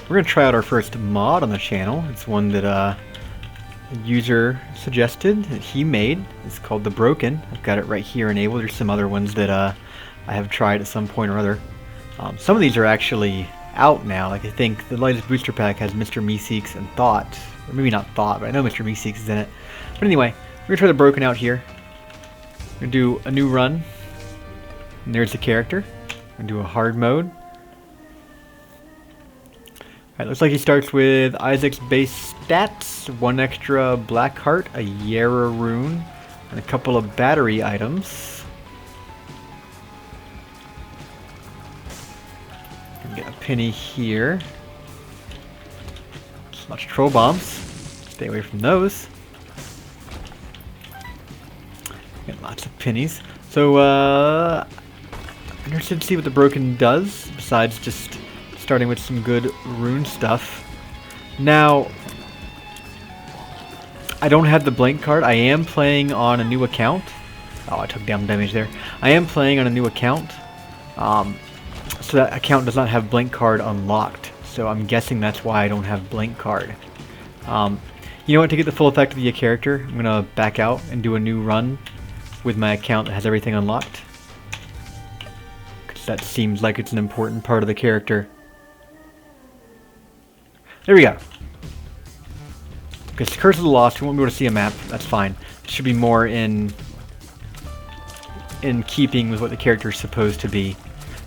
We're gonna try out our first mod on the channel. It's one that a user suggested that he made. It's called the Broken. I've got it right here enabled. There's some other ones that I have tried at some point or other. Some of these are actually out now. Like I think the latest booster pack has Mr. Meeseeks and Thought, or maybe not Thought, but I know Mr. Meeseeks is in it. But anyway, we're gonna try the Broken out here. We're gonna do a new run, and there's the character. We're gonna do a hard mode. Alright, looks like he starts with Isaac's base stats, 1 extra black heart, a Yara rune, and a couple of battery items. Get a penny here. Lots of troll bombs. Stay away from those. Get lots of pennies. So, I'm interested to see what the Broken does, besides just starting with some good rune stuff. Now, I don't have the blank card. I am playing on a new account. Oh, I took down damage there. I am playing on a new account. So that account does not have blank card unlocked. So I'm guessing that's why I don't have blank card. You know what? To get the full effect of the character, I'm going to back out and do a new run with my account that has everything unlocked. Because that seems like it's an important part of the character. There we go. Because Curse of the Lost, we won't be able to see a map. That's fine. It should be more in keeping with what the character is supposed to be.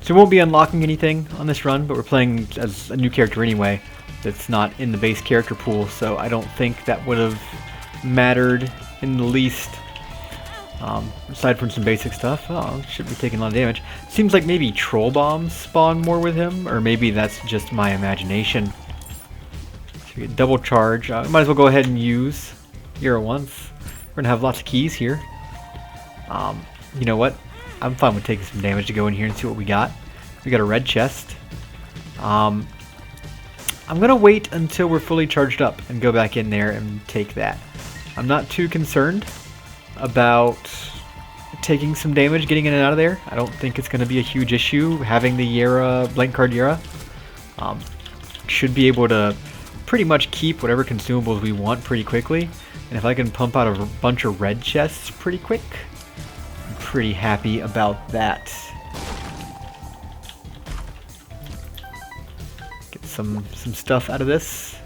So we won't be unlocking anything on this run, but we're playing as a new character anyway. That's not in the base character pool, so I don't think that would have mattered in the least. Aside from some basic stuff, should be taking a lot of damage. Seems like maybe troll bombs spawn more with him, or maybe that's just my imagination. So we get double charge. Might as well go ahead and use Hero once. We're gonna have lots of keys here. You know what? I'm fine with taking some damage to go in here and see what we got. We got a red chest. I'm gonna wait until we're fully charged up and go back in there and take that. I'm not too concerned about taking some damage, getting in and out of there. I don't think it's going to be a huge issue having the Yara, blank card Yara. Should be able to pretty much keep whatever consumables we want pretty quickly. And if I can pump out a bunch of red chests pretty quick, I'm pretty happy about that. Get some stuff out of this.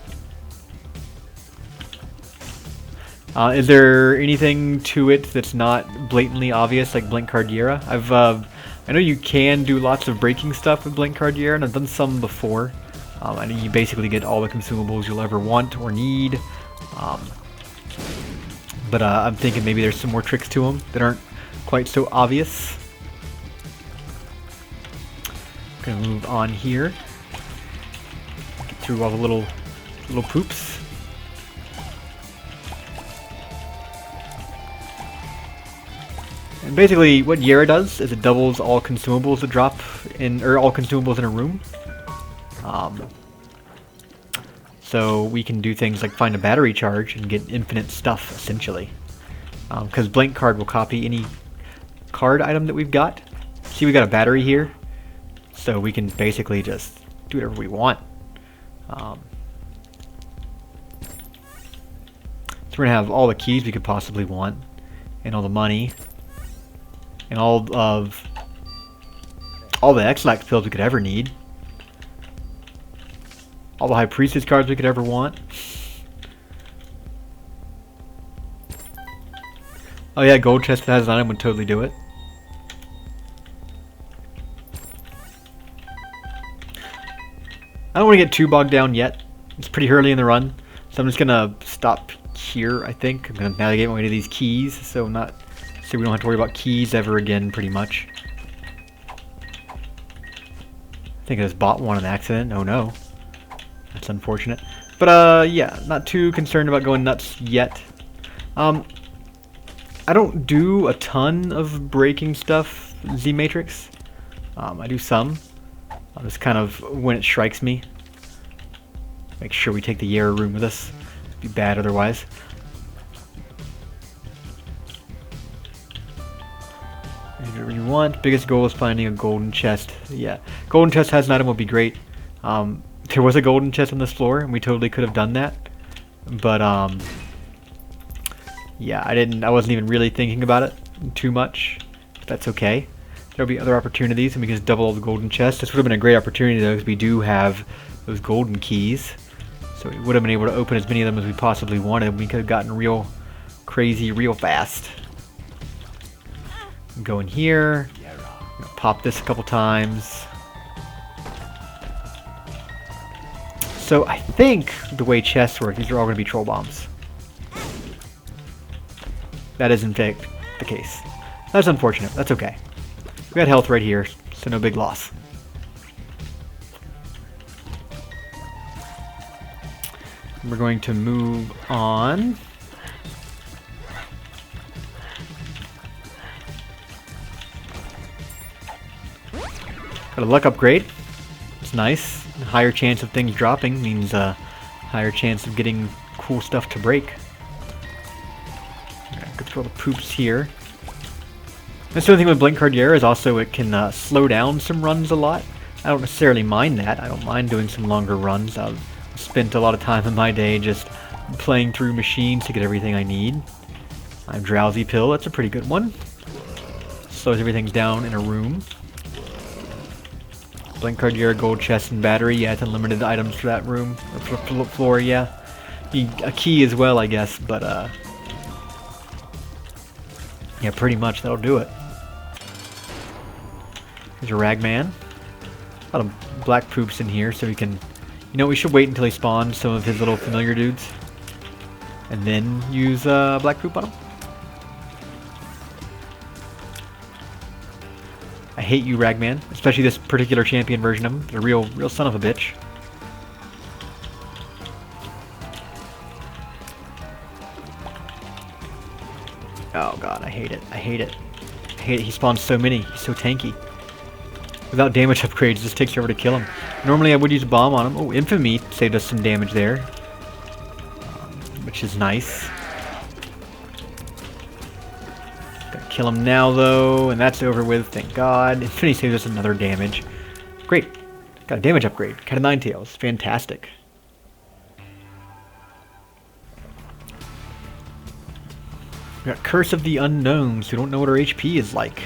Is there anything to it that's not blatantly obvious, like Blank Card Yara? I know you can do lots of breaking stuff with Blank Card Yara, and I've done some before. I know you basically get all the consumables you'll ever want or need. But I'm thinking maybe there's some more tricks to them that aren't quite so obvious. Gonna move on here. Get through all the little poops. And basically, what Yara does is it doubles all consumables that drop in, or all consumables in a room. So we can do things like find a battery charge and get infinite stuff, essentially. Because blank card will copy any card item that we've got. See, we got a battery here, so we can basically just do whatever we want. So we're gonna have all the keys we could possibly want, and all the money. And all the X-Lax pills we could ever need. All the High Priestess cards we could ever want. Oh yeah, gold chest that has an item would totally do it. I don't want to get too bogged down yet. It's pretty early in the run. So I'm just going to stop here, I think. I'm going to navigate my way to these keys, so we don't have to worry about keys ever again, pretty much. I think I just bought one on accident. Oh no. That's unfortunate. But, yeah, not too concerned about going nuts yet. I don't do a ton of breaking stuff, Z-Matrix. I do some. Just kind of when it strikes me. Make sure we take the Yara room with us. It'd be bad otherwise. Whatever you want. Biggest goal is finding a golden chest. Yeah, golden chest has an item would be great. To There was a golden chest on this floor, and we totally could have done that. But, yeah, I wasn't even really thinking about it too much. That's okay. There'll be other opportunities, and we can just double all the golden chests. This would have been a great opportunity, though, because we do have those golden keys. So we would have been able to open as many of them as we possibly wanted. We could have gotten real crazy real fast. Go in here. Pop this a couple times. So I think the way chests work, these are all going to be troll bombs. That is in fact the case. That's unfortunate. That's okay. We got health right here, so no big loss. We're going to move on. Got a luck upgrade. It's nice. A higher chance of things dropping means higher chance of getting cool stuff to break. Go through all the poops here. That's the other thing with Blink Cardiera is also it can slow down some runs a lot. I don't necessarily mind that. I don't mind doing some longer runs. I've spent a lot of time in my day just playing through machines to get everything I need. I'm Drowsy Pill. That's a pretty good one. Slows everything down in a room. Blink Cardiera, gold chest, and battery. Yeah, it's unlimited items for that room. Or floor, yeah. A key as well, I guess, but yeah, pretty much that'll do it. There's a Ragman. A lot of black poops in here, so we can... You know, we should wait until he spawns some of his little familiar dudes. And then use black poop on him. I hate you, Ragman. Especially this particular champion version of him. A real son of a bitch. Oh god, I hate it. I hate it. I hate it. He spawns so many. He's so tanky. Without damage upgrades, it just takes forever to kill him. Normally I would use a bomb on him. Oh, Infamy saved us some damage there. Which is nice. Gotta kill him now though, and that's over with, thank god. Infamy saves us another damage. Great. Got a damage upgrade. Cat of Nine Tails. Fantastic. We got Curse of the Unknowns. We don't know what our HP is like.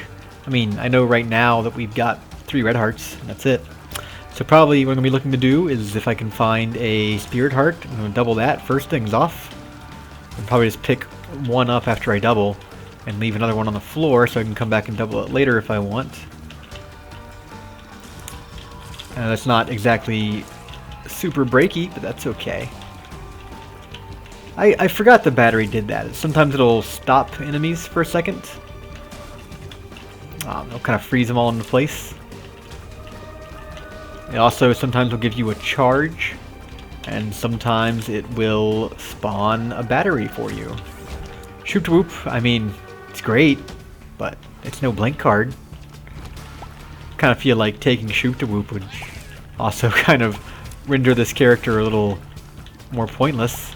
I mean, I know right now that we've got 3 red hearts, and that's it. So probably what I'm going to be looking to do is if I can find a spirit heart, I'm going to double that first things off. And probably just pick one up after I double and leave another one on the floor so I can come back and double it later if I want. That's not exactly super breaky, but that's okay. I forgot the battery did that. Sometimes it'll stop enemies for a second. It'll kind of freeze them all into place. It also sometimes will give you a charge, and sometimes it will spawn a battery for you. Shoop to Whoop, I mean, it's great, but it's no Blink card. Kind of feel like taking Shoop to Whoop would also kind of render this character a little more pointless.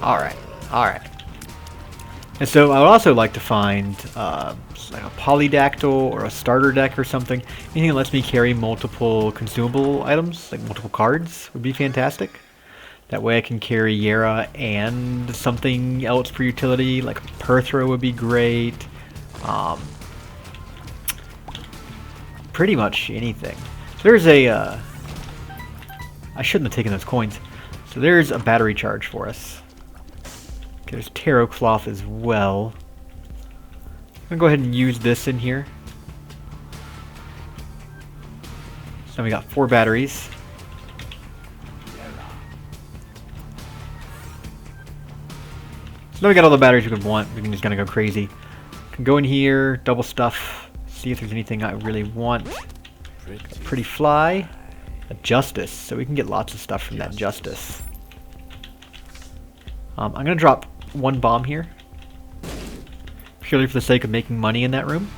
Alright, alright. And so I would also like to find like a polydactyl or a starter deck or something. Anything that lets me carry multiple consumable items, like multiple cards, would be fantastic. That way I can carry Yara and something else for utility, like a Perthrow would be great. Pretty much anything. There's a... I shouldn't have taken those coins. So there's a battery charge for us. Okay, there's Tarot Cloth as well. I'm going to go ahead and use this in here. So now we got 4 batteries. So now we got all the batteries we could want. We can just kind of go crazy. Can go in here, double stuff, see if there's anything I really want. A Pretty Fly, a Justice, so we can get lots of stuff from that Justice. I'm going to drop 1 bomb here, purely for the sake of making money in that room.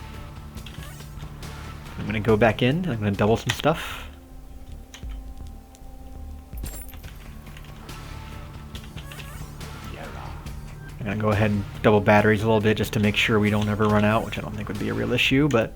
I'm going to go back in, and I'm going to double some stuff. I'm going to go ahead and double batteries a little bit just to make sure we don't ever run out, which I don't think would be a real issue, but...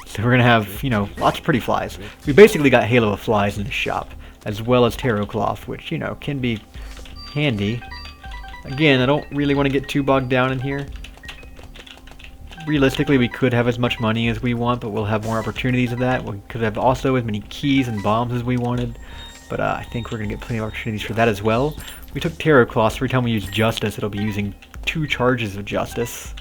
So we're going to have, you know, lots of pretty flies. We basically got Halo of Flies in the shop, as well as Tarot Cloth, which, you know, can be handy. Again, I don't really want to get too bogged down in here. Realistically, we could have as much money as we want, but we'll have more opportunities of that. We could have also as many keys and bombs as we wanted, but I think we're going to get plenty of opportunities for that as well. We took Tarot Cloth, so every time we use Justice, it'll be using 2 charges of Justice.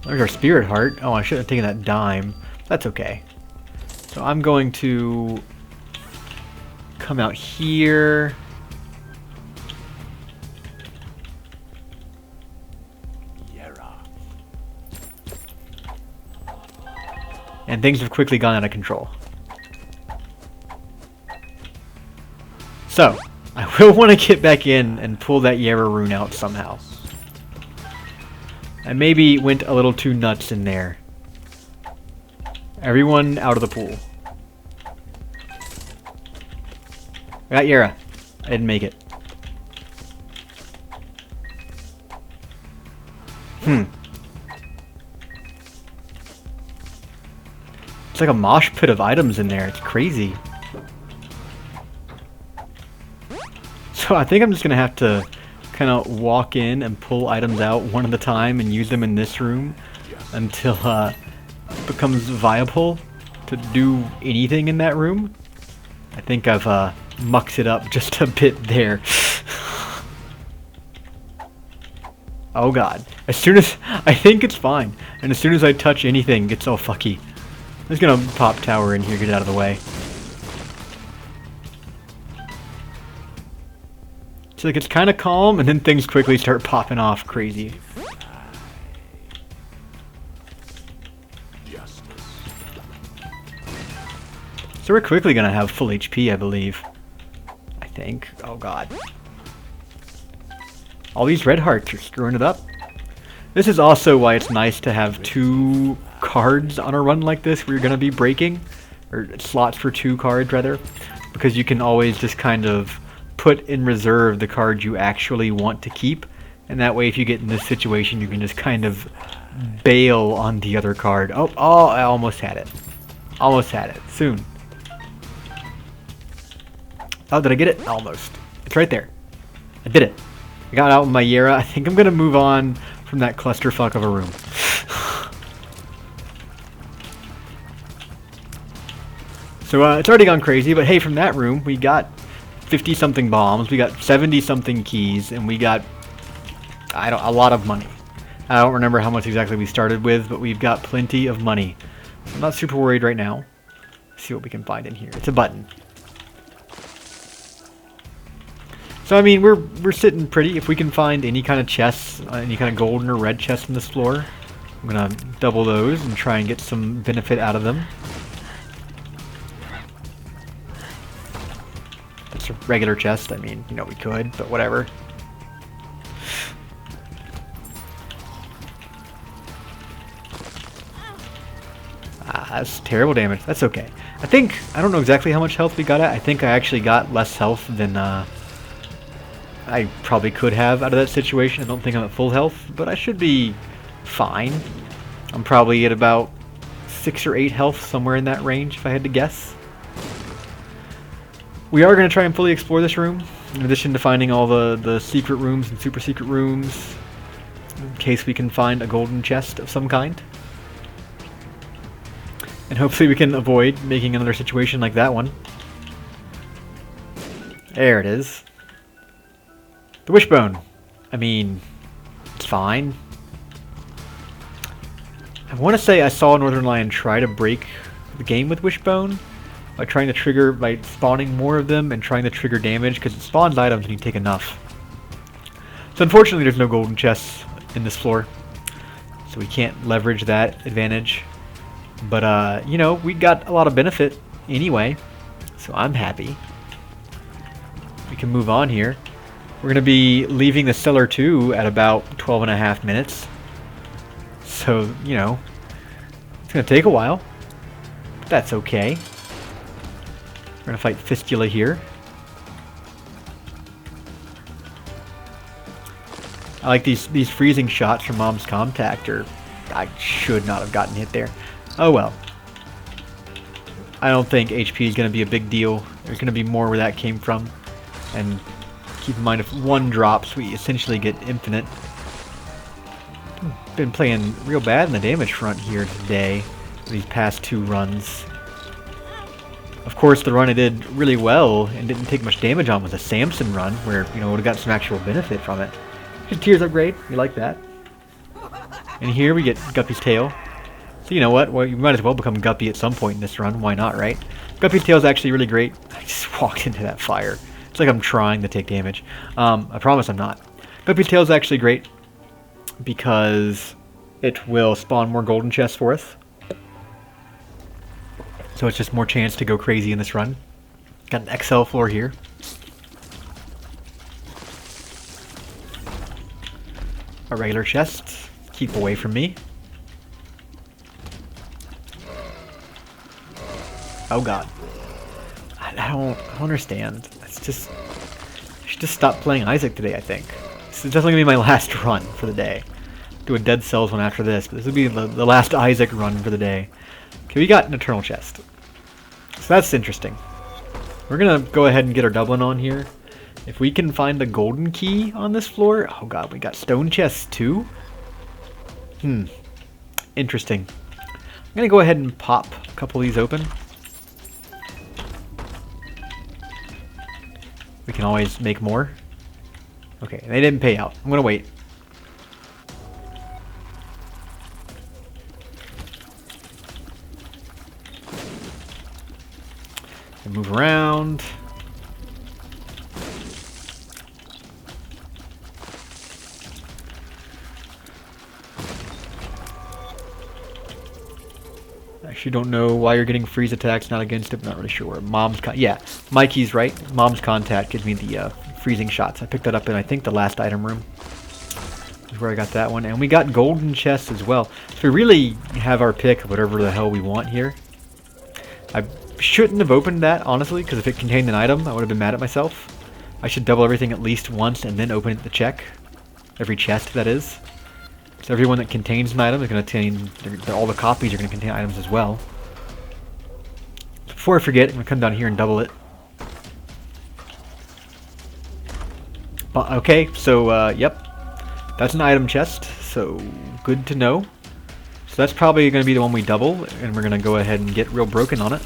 There's our Spirit Heart. Oh, I should have taken that dime. That's okay. So I'm going to come out here. And things have quickly gone out of control. So, I will want to get back in and pull that Yara rune out somehow. I maybe went a little too nuts in there. Everyone out of the pool. I got Yara. I didn't make it. It's like a mosh pit of items in there. It's crazy. So I think I'm just going to have to kind of walk in and pull items out one at a time and use them in this room until it becomes viable to do anything in that room. I think I've mucked it up just a bit there. Oh god. As soon as... I think it's fine. And as soon as I touch anything, it's all fucky. I'm just gonna pop tower in here, get it out of the way. So like it's kind of calm, and then things quickly start popping off crazy. So we're quickly gonna have full HP, I believe. I think. Oh god. All these red hearts are screwing it up. This is also why it's nice to have 2 cards on a run like this where you're gonna be breaking, or slots for 2 cards rather, because you can always just kind of put in reserve the cards you actually want to keep, and that way if you get in this situation you can just kind of bail on the other card. Oh, I almost had it. Almost had it. Soon. Oh, did I get it? Almost. It's right there. I did it. I got out with my Yara. I think I'm gonna move on from that clusterfuck of a room. So it's already gone crazy, but hey, from that room we got 50-something bombs, we got 70-something keys, and we got a lot of money. I don't remember how much exactly we started with, but we've got plenty of money. I'm not super worried right now. Let's see what we can find in here. It's a button. So I mean, we're sitting pretty. If we can find any kind of chests, any kind of golden or red chests in this floor, I'm gonna double those and try and get some benefit out of them. It's a regular chest. I mean, you know, we could, but whatever. That's terrible damage. That's okay. I don't know exactly how much health we got at. I think I actually got less health than I probably could have out of that situation. I don't think I'm at full health, but I should be fine. I'm probably at about 6 or 8 health, somewhere in that range, if I had to guess. We are going to try and fully explore this room, in addition to finding all the secret rooms and super secret rooms, in case we can find a golden chest of some kind. And hopefully we can avoid making another situation like that one. There it is. The wishbone. I mean, it's fine. I want to say I saw Northern Lion try to break the game with wishbone by by spawning more of them and trying to trigger damage, because it spawns items when you take enough. So unfortunately there's no golden chests in this floor, so we can't leverage that advantage. But you know, we got a lot of benefit anyway, so I'm happy. We can move on here. We're going to be leaving the cellar 2 at about 12.5 minutes. So, you know, it's going to take a while. But that's okay. We're going to fight Fistula here. I like these freezing shots from Mom's Contactor. I should not have gotten hit there. Oh well. I don't think HP is going to be a big deal. There's going to be more where that came from. And keep in mind, if one drops, we essentially get infinite. Been playing real bad in the damage front here today. These past 2 runs. Of course, the run I did really well and didn't take much damage on was a Samson run, where, you know, would have got some actual benefit from it. Just Tears upgrade, we like that. And here we get Guppy's Tail. So you know what, well, you might as well become Guppy at some point in this run, why not, right? Guppy's Tail is actually really great. I just walked into that fire. It's like I'm trying to take damage. I promise I'm not. Guppy's Tail is actually great because it will spawn more golden chests for us. So it's just more chance to go crazy in this run. Got an XL floor here. A regular chest. Keep away from me. Oh god. I don't understand. It's just... I should just stop playing Isaac today, I think. This is definitely going to be my last run for the day. Do a Dead Cells one after this, but this will be the last Isaac run for the day. Okay, we got an Eternal Chest. So that's interesting. We're going to go ahead and get our doubling on here. If we can find the golden key on this floor... Oh god, we got stone chests too? Interesting. I'm going to go ahead and pop a couple of these open. We can always make more. Okay, they didn't pay out. I'm going to wait. And move around. Actually don't know why you're getting freeze attacks, not against it, not really sure. Yeah, Mikey's right. Mom's Contact gives me the freezing shots. I picked that up in, I think, the last item room. Is where I got that one. And we got golden chests as well. So we really have our pick of whatever the hell we want here. I shouldn't have opened that, honestly, because if it contained an item, I would have been mad at myself. I should double everything at least once and then open it to check. Every chest, that is. So everyone that contains an item is going to contain... all the copies are going to contain items as well. Before I forget, I'm going to come down here and double it. Okay, so, yep. That's an item chest, so good to know. So that's probably going to be the one we double, and we're going to go ahead and get real broken on it.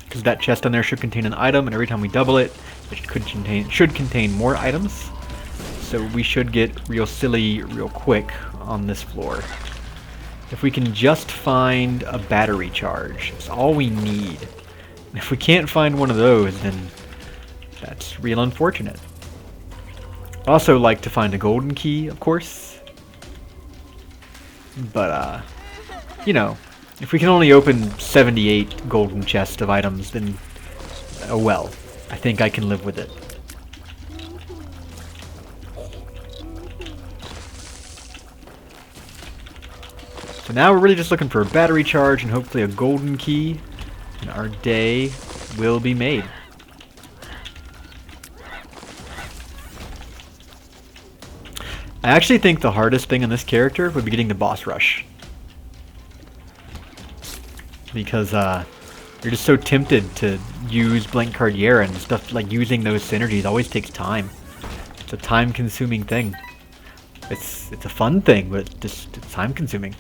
Because that chest on there should contain an item, and every time we double it, it should contain more items. So we should get real silly real quick on this floor. If we can just find a battery charge, it's all we need. And if we can't find one of those, then that's real unfortunate. I also like to find a golden key, of course. But, you know, if we can only open 78 golden chests of items, then, oh well. I think I can live with it. So now we're really just looking for a battery charge and hopefully a golden key, and our day will be made. I actually think the hardest thing in this character would be getting the boss rush. Because you're just so tempted to use Blank Cardiera, and stuff like using those synergies always takes time. It's a time-consuming thing. It's a fun thing, but it's time-consuming.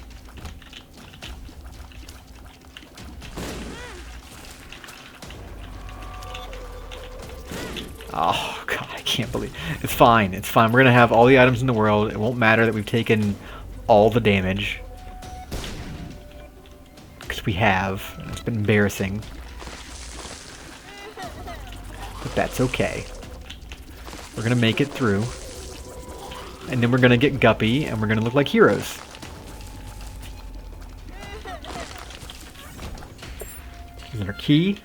Oh, God, I can't believe... It's fine, it's fine. We're going to have all the items in the world. It won't matter that we've taken all the damage. Because we have. It's been embarrassing. But that's okay. We're going to make it through. And then we're going to get Guppy, and we're going to look like heroes. Is there a key?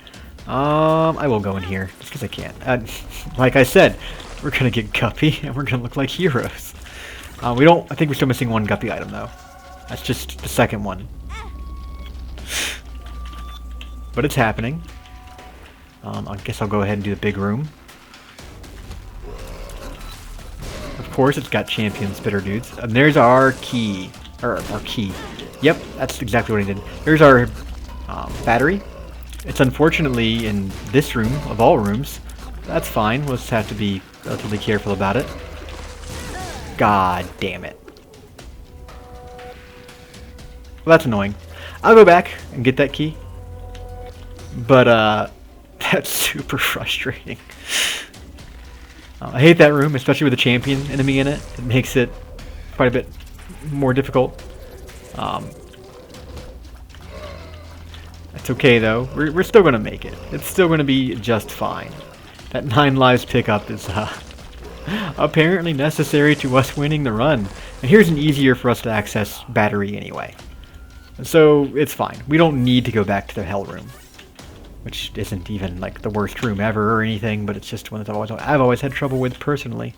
I will go in here, just because I can. Like I said, we're going to get Guppy, and we're going to look like heroes. We don't. I think we're still missing one guppy item though. That's just the second one. But it's happening. I guess I'll go ahead and do the big room. Of course, it's got champion spitter dudes. And there's our key. Or our key. Yep, that's exactly what I did. Here's our battery. It's unfortunately in this room, of all rooms. That's fine. We'll just have to be relatively careful about it. God damn it. Well, that's annoying. I'll go back and get that key. But, that's super frustrating. I hate that room, especially with a champion enemy in it. It makes it quite a bit more difficult. It's okay, though. We're still going to make it. It's still going to be just fine. That 9 lives pickup is apparently necessary to us winning the run. And here's an easier for us to access battery anyway. So it's fine. We don't need to go back to the hell room. Which isn't even like the worst room ever or anything, but it's just one that I've always had trouble with personally.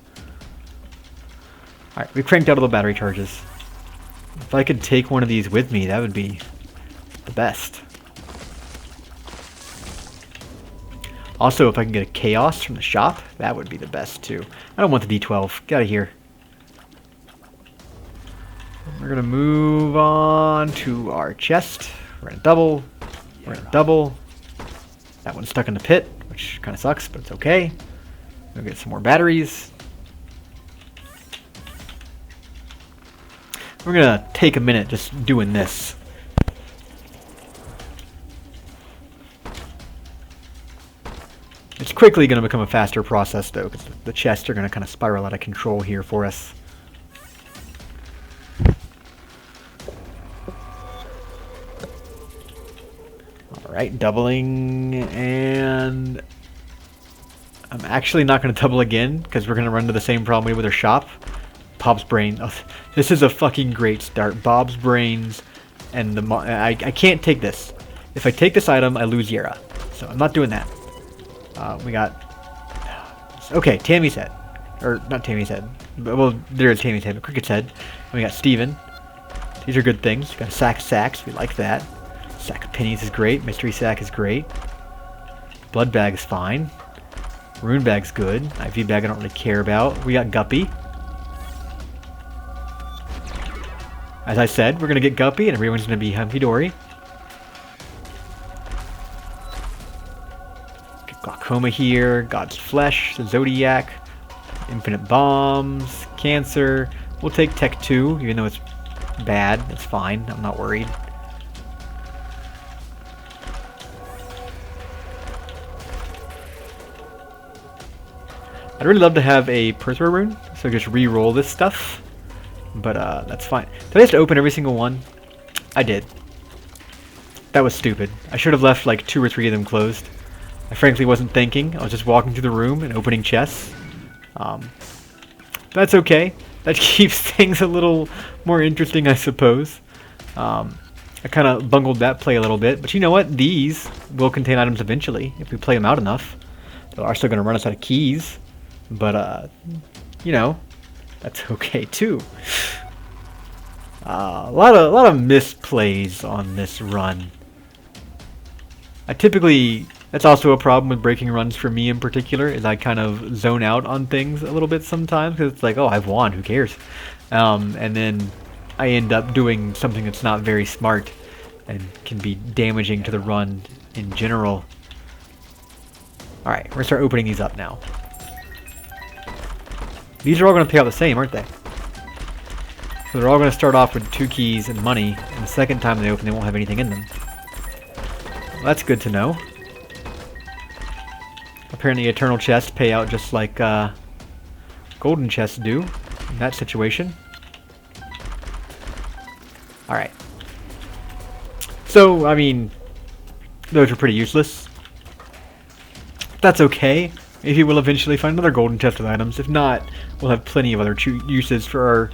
Alright, we've cranked out all the battery charges. If I could take one of these with me, that would be the best. Also, if I can get a chaos from the shop, that would be the best too. I don't want the D12. Get out of here. We're going to move on to our chest. We're going to double. We're going to double. That one's stuck in the pit, which kind of sucks, but it's okay. We'll get some more batteries. We're going to take a minute just doing this. It's quickly going to become a faster process, though, because the chests are going to kind of spiral out of control here for us. Alright, doubling, and I'm actually not going to double again, because we're going to run into the same problem we did with our shop. Bob's Brain. Oh, this is a fucking great start. Bob's Brains, and the I can't take this. If I take this item, I lose Yera. So I'm not doing that. We got... Okay, Tammy's head. Or, not Tammy's head. Well, there is Tammy's head, but Cricket's head. And we got Steven. These are good things. We got a sack of sacks. We like that. Sack of pennies is great. Mystery sack is great. Blood bag is fine. Rune bag's good. IV bag I don't really care about. We got Guppy. As I said, we're going to get Guppy and everyone's going to be hunky-dory. Glaucoma here. God's Flesh. The Zodiac. Infinite Bombs. Cancer. We'll take Tech 2, even though it's bad. It's fine. I'm not worried. I'd really love to have a Perthro rune, so just re-roll this stuff. But that's fine. Did I have to open every single one? I did. That was stupid. I should have left like 2 or 3 of them closed. I frankly wasn't thinking. I was just walking through the room and opening chests. That's okay. That keeps things a little more interesting, I suppose. I kind of bungled that play a little bit. But you know what? These will contain items eventually, if we play them out enough. They are still going to run us out of keys. But, you know, that's okay too. A lot of misplays on this run. That's also a problem with breaking runs for me in particular, is I kind of zone out on things a little bit sometimes, because it's like, oh, I've won, who cares? And then I end up doing something that's not very smart and can be damaging to the run in general. Alright, we're going to start opening these up now. These are all going to pay out the same, aren't they? So they're all going to start off with 2 keys and money, and the second time they open, they won't have anything in them. Well, that's good to know. Apparently eternal chests pay out just like golden chests do in that situation. Alright. So, I mean, those are pretty useless. That's okay. Maybe we'll eventually find another golden chest with items. If not, we'll have plenty of other uses for our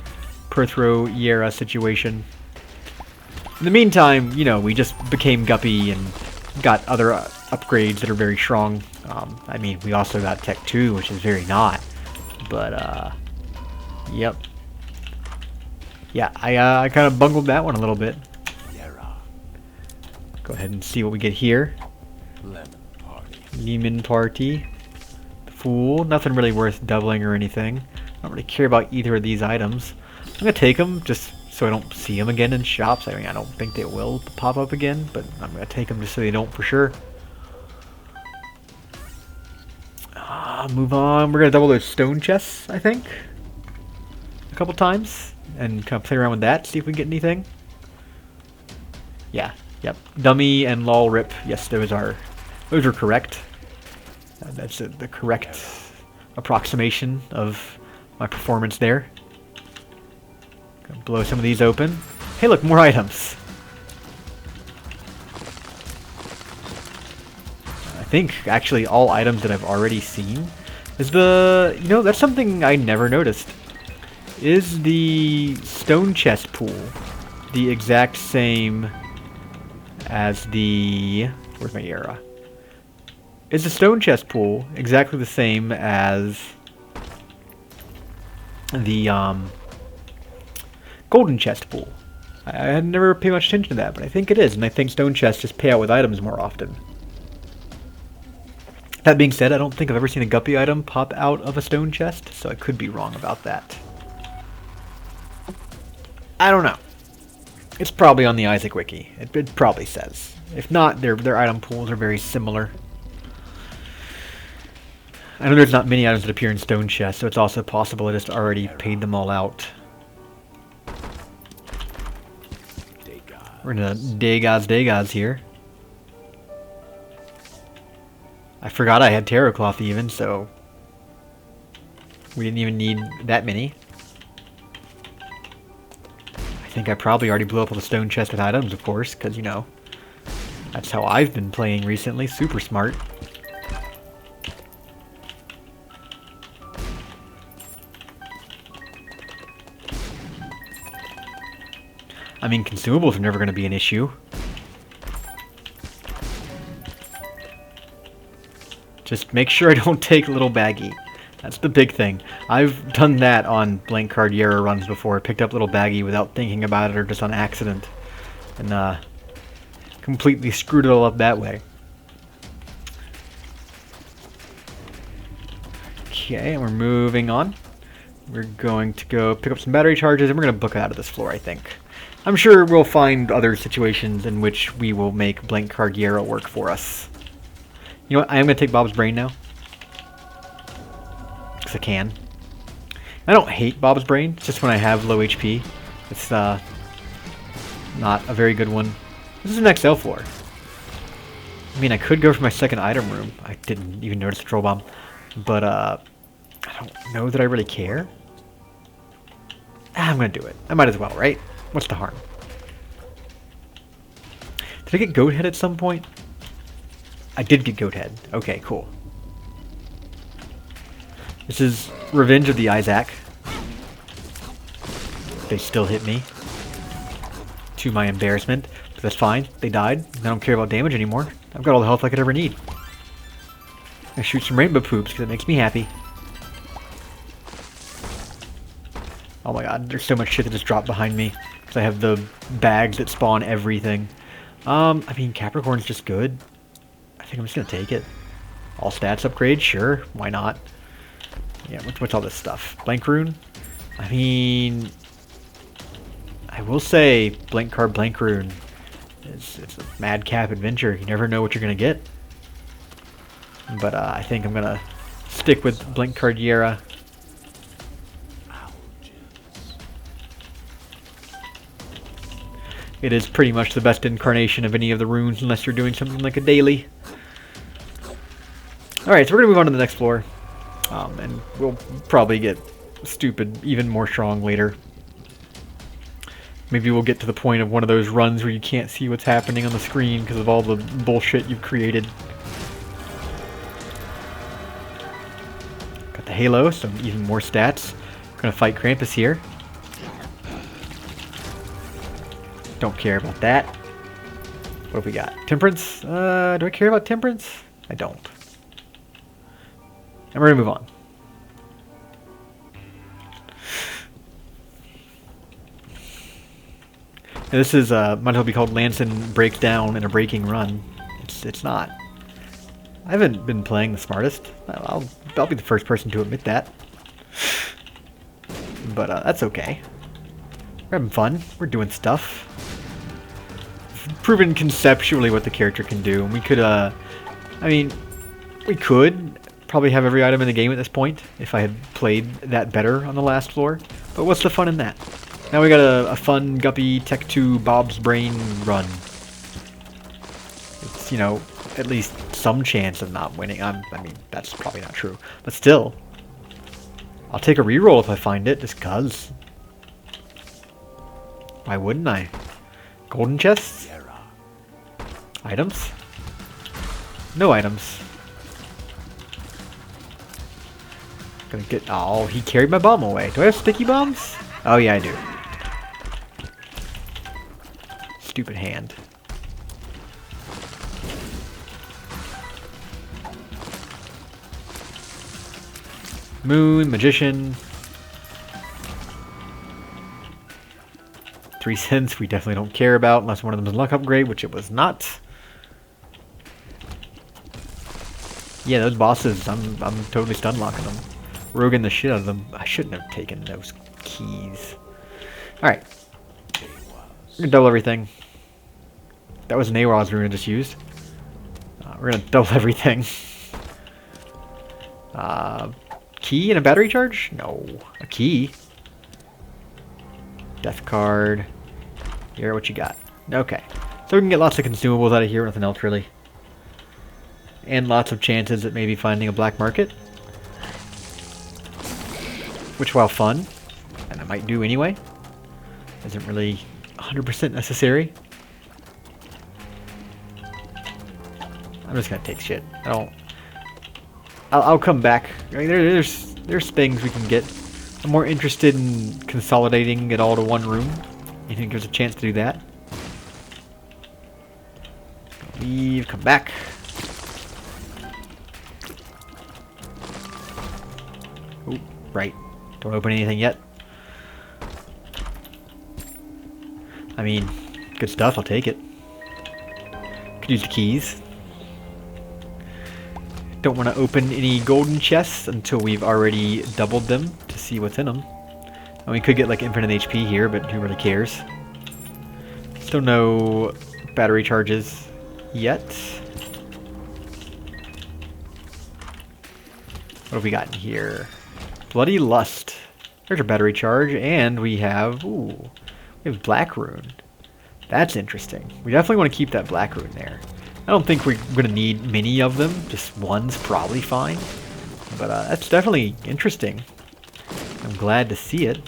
Perthro Yera situation. In the meantime, you know, we just became Guppy and got other upgrades that are very strong. I mean, we also got Tech 2, which is very not. But, yep. Yeah, I kind of bungled that one a little bit. Go ahead and see what we get here. Lemon Party. Fool. Nothing really worth doubling or anything. I don't really care about either of these items. I'm going to take them just so I don't see them again in shops. I mean, I don't think they will pop up again, but I'm going to take them just so they don't for sure. Move on. We're going to double those stone chests, I think. A couple times. And kind of play around with that, see if we get anything. Yeah. Yep. Dummy and lol rip. Yes, those are correct. That's the correct approximation of my performance there. Gonna blow some of these open. Hey, look, more items. I think actually all items that I've already seen is the, you know, that's something I never noticed. Is the stone chest pool the exact same as the, where's my arrow? Is the stone chest pool exactly the same as the golden chest pool? I had never paid much attention to that, but I think it is, and I think stone chests just pay out with items more often. That being said, I don't think I've ever seen a guppy item pop out of a stone chest, so I could be wrong about that. I don't know. It's probably on the Isaac wiki. It probably says. If not, their item pools are very similar. I know there's not many items that appear in stone chests, so it's also possible I just already paid them all out. We're gonna Degas here. I forgot I had tarot cloth even, so we didn't even need that many. I think I probably already blew up all the stone chest with items, of course, because, you know, that's how I've been playing recently. Super smart. I mean, consumables are never going to be an issue. Just make sure I don't take little baggy. That's the big thing. I've done that on blank card Yara runs before. I picked up little baggy without thinking about it or just on accident. And completely screwed it all up that way. Okay, and we're moving on. We're going to go pick up some battery charges and we're going to book out of this floor, I think. I'm sure we'll find other situations in which we will make blank card Yara work for us. You know what? I am going to take Bob's Brain now. Because I can. I don't hate Bob's Brain. It's just when I have low HP. It's not a very good one. This is the XL floor. I mean, I could go for my second item room. I didn't even notice the troll bomb. But, I don't know that I really care. I'm going to do it. I might as well, right? What's the harm? Did I get Goat Head at some point? I did get Goat Head. Okay, cool. This is Revenge of the Isaac. They still hit me. To my embarrassment. But that's fine. They died. I don't care about damage anymore. I've got all the health I could ever need. I shoot some rainbow poops because it makes me happy. Oh my god, there's so much shit that just dropped behind me. Because I have the bags that spawn everything. I mean, Capricorn's just good. I think I'm just going to take it. All stats upgrade? Sure. Why not? Yeah, what's all this stuff? Blank Rune? I mean, I will say Blank Card Blank Rune. It's a madcap adventure. You never know what you're going to get. But I think I'm going to stick with Blank Card Yara. It is pretty much the best incarnation of any of the runes unless you're doing something like a daily. Alright, so we're going to move on to the next floor. And we'll probably get stupid even more strong later. Maybe we'll get to the point of one of those runs where you can't see what's happening on the screen because of all the bullshit you've created. Got the Halo, so even more stats. Gonna fight Krampus here. Don't care about that. What have we got? Temperance? Do I care about Temperance? I don't. And we're gonna move on. This is might as well be called Lancen Breakdown in a Breaking Run. It's not. I haven't been playing the smartest. I'll be the first person to admit that. But that's okay. We're having fun. We're doing stuff. Proven conceptually what the character can do. And we could, I mean, we could probably have every item in the game at this point if I had played that better on the last floor. But what's the fun in that? Now we got a fun Guppy Tech 2 Bob's Brain run. It's, you know, at least some chance of not winning. I mean, that's probably not true. But still, I'll take a reroll if I find it, just cuz. Why wouldn't I? Golden chests? Items? No items. Gonna get... Oh, he carried my bomb away. Do I have sticky bombs? Oh yeah, I do. Stupid hand. Moon, Magician. 3 cents we definitely don't care about unless one of them is luck upgrade, which it was not. Yeah, those bosses, I'm totally stun locking them. Roguing the shit out of them. I shouldn't have taken those keys. Alright. We're gonna double everything. That was an AWAS rune I just used. We're gonna double everything. Key and a battery charge? No. A key? Death card. Here, what you got? Okay. So we can get lots of consumables out of here, nothing else really. And lots of chances at maybe finding a black market. Which, while fun, and I might do anyway, isn't really 100% necessary. I'm just gonna take shit. I'll come back. I mean, there's things we can get. I'm more interested in consolidating it all to one room. You think there's a chance to do that? Leave, come back. Oh, right. Don't open anything yet. I mean, good stuff, I'll take it. Could use the keys. Don't want to open any golden chests until we've already doubled them to see what's in them. And we could get like infinite HP here, but who really cares? Still no battery charges yet. What have we got in here? Bloody Lust. There's a battery charge, and we have, ooh, we have Black Rune. That's interesting. We definitely want to keep that Black Rune there. I don't think we're going to need many of them. Just one's probably fine. But that's definitely interesting. I'm glad to see it.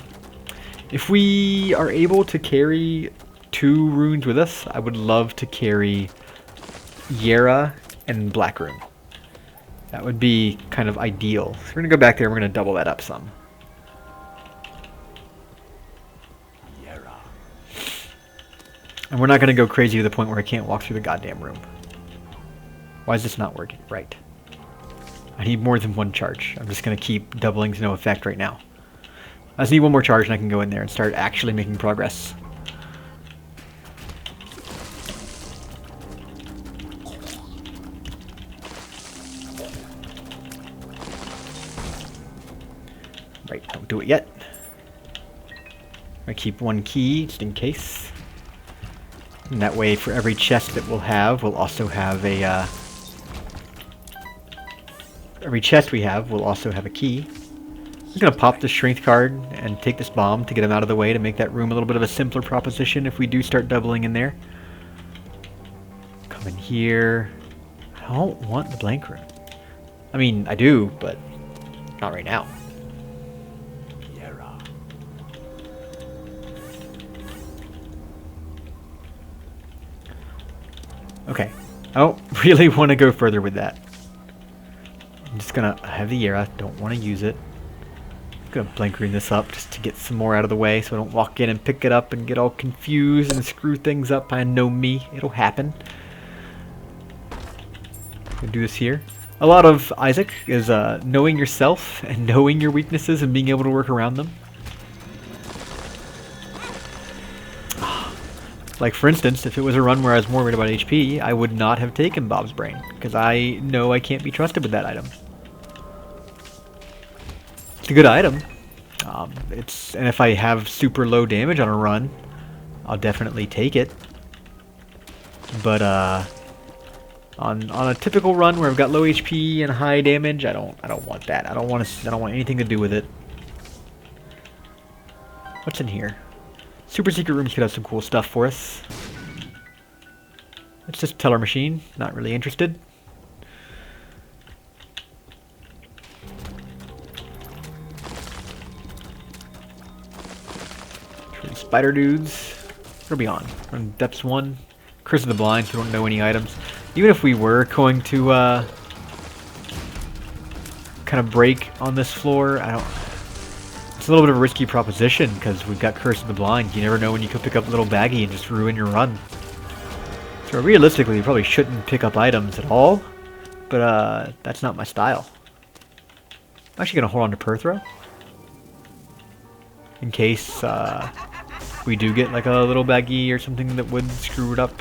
If we are able to carry 2 runes with us, I would love to carry Yera and Black Rune. That would be kind of ideal. So we're going to go back there and we're going to double that up some. And we're not going to go crazy to the point where I can't walk through the goddamn room. Why is this not working? Right. I need more than 1 charge. I'm just going to keep doubling to no effect right now. I just need 1 more charge and I can go in there and start actually making progress. Right, don't do it yet. I keep 1 key just in case. And that way for every chest that we'll also have a... every chest we have will also have a key. I'm going to pop the strength card and take this bomb to get him out of the way to make that room a little bit of a simpler proposition if we do start doubling in there. Come in here. I don't want the blank room. I mean, I do, but not right now. Okay. I don't really want to go further with that. I'm just going to have the Yera. Don't want to use it. I'm going to blank rune this up just to get some more out of the way so I don't walk in and pick it up and get all confused and screw things up. I know me. It'll happen. I'm going to do this here. A lot of Isaac is knowing yourself and knowing your weaknesses and being able to work around them. Like, for instance, if it was a run where I was more worried about HP, I would not have taken Bob's Brain, because I know I can't be trusted with that item. It's a good item. And if I have super low damage on a run, I'll definitely take it. But on a typical run where I've got low HP and high damage, I don't want that. I don't want anything to do with it. What's in here? Super secret rooms could have some cool stuff for us. It's just a teller machine. Not really interested. Spider dudes. What are we on? We're on Depths 1. Curse of the Blind, so we don't know any items. Even if we were going to kind of break on this floor, it's a little bit of a risky proposition because we've got Curse of the Blind. You never know when you could pick up a little baggie and just ruin your run. So realistically, you probably shouldn't pick up items at all, but that's not my style. I'm actually going to hold on to Perthro in case we do get like a little baggie or something that would screw it up.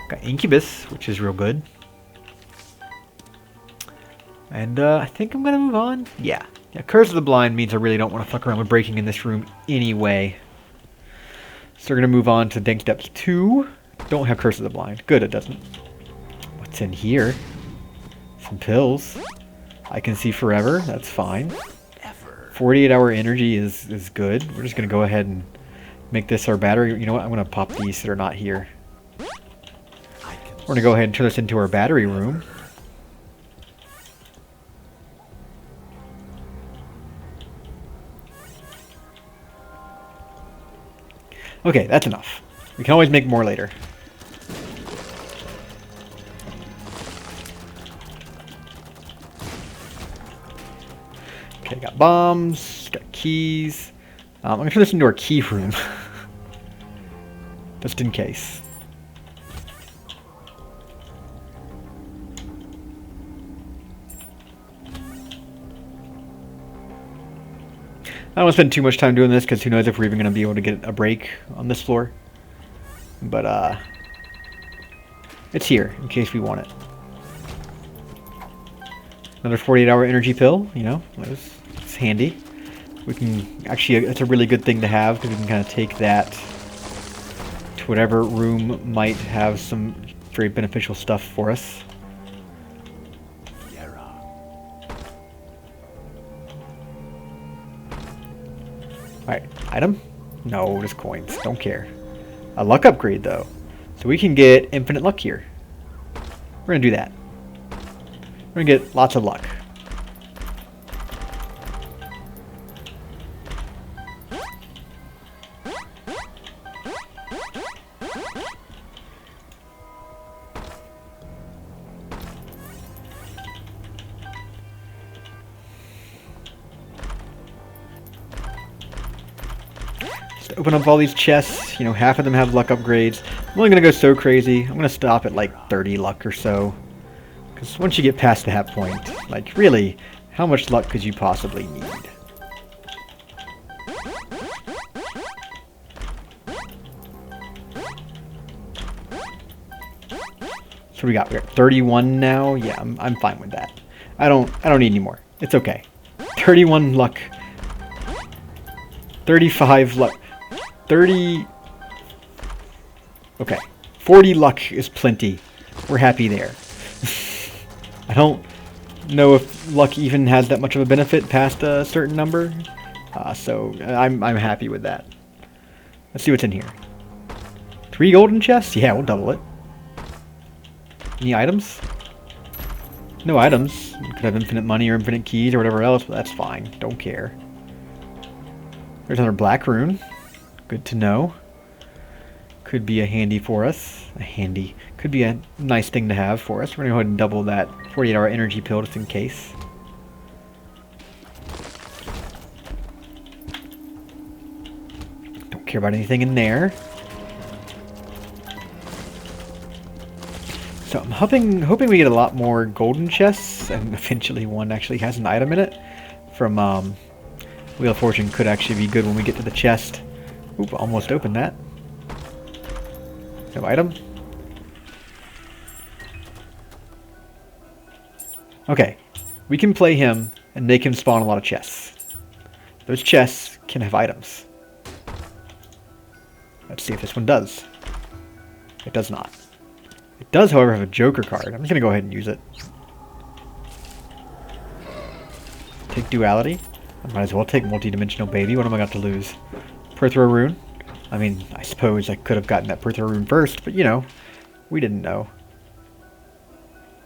Got Incubus, which is real good. And I think I'm going to move on. Yeah, Curse of the Blind means I really don't want to fuck around with breaking in this room anyway. So we're going to move on to Dank Depths 2. Don't have Curse of the Blind. Good, it doesn't. What's in here? Some pills. I can see forever. That's fine. 48-hour energy is good. We're just going to go ahead and make this our battery. You know what? I'm going to pop these that are not here. We're going to go ahead and turn this into our battery room. Okay, that's enough. We can always make more later. Okay, got bombs, got keys. I'm going to turn this into our key room. Just in case. I don't want to spend too much time doing this because who knows if we're even going to be able to get a break on this floor. But it's here in case we want it. Another 48-hour energy pill, you know, it's handy. We can actually, it's a really good thing to have because we can kind of take that to whatever room might have some very beneficial stuff for us. Alright, item? No, just coins. Don't care. A luck upgrade, though. So we can get infinite luck here. We're going to do that. We're going to get lots of luck. Just open up all these chests. You know, half of them have luck upgrades. I'm only going to go so crazy. I'm going to stop at like 30 luck or so. Because once you get past that point, like really, how much luck could you possibly need? So we got 31 now. Yeah, I'm fine with that. I don't need any more. It's okay. 31 luck. 35 luck. 30. Okay. 40 luck is plenty. We're happy there. I don't know if luck even has that much of a benefit past a certain number. So I'm happy with that. Let's see what's in here. 3 golden chests? Yeah, we'll double it. Any items? No items. You could have infinite money or infinite keys or whatever else, but that's fine. Don't care. There's another black rune. Good to know. Could be a handy for us. Could be a nice thing to have for us. We're going to go ahead and double that 48-hour energy pill just in case. Don't care about anything in there. So I'm hoping we get a lot more golden chests, and eventually one actually has an item in it. From Wheel of Fortune could actually be good when we get to the chest. Oop, almost opened that. No item. Okay, we can play him and make him spawn a lot of chests. Those chests can have items. Let's see if this one does. It does not. It does, however, have a Joker card. I'm just going to go ahead and use it. Take Duality. I might as well take Multidimensional Baby. What am I got to lose? Perthro Rune. I mean, I suppose I could have gotten that Perthro Rune first, but you know, we didn't know.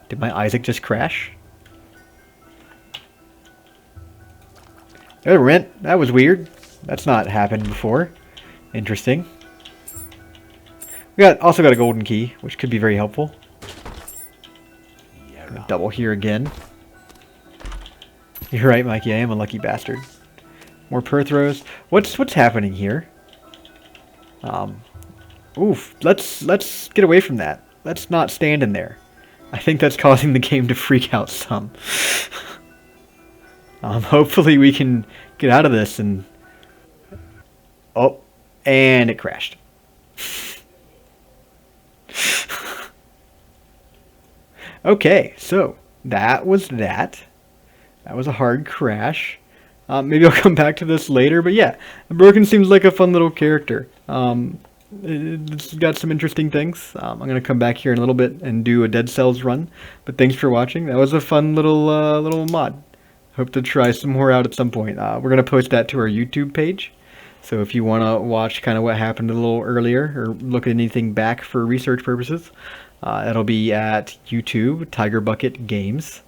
Did my Isaac just crash? There's a Rent. That was weird. That's not happened before. Interesting. We also got a golden key, which could be very helpful. Double here again. You're right, Mikey. I am a lucky bastard. More Perthros. What's happening here? Oof. Let's get away from that. Let's not stand in there. I think that's causing the game to freak out some. Hopefully we can get out of this and... Oh, and it crashed. Okay, so that was that. That was a hard crash. Maybe I'll come back to this later, but yeah, Broken seems like a fun little character. It's got some interesting things. I'm going to come back here in a little bit and do a Dead Cells run, but thanks for watching. That was a fun little mod. Hope to try some more out at some point. We're going to post that to our YouTube page. So if you want to watch kind of what happened a little earlier or look at anything back for research purposes, that'll be at YouTube, Tiger Bucket Games.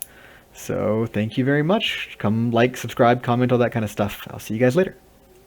So thank you very much. Come like, subscribe, comment, all that kind of stuff. I'll see you guys later.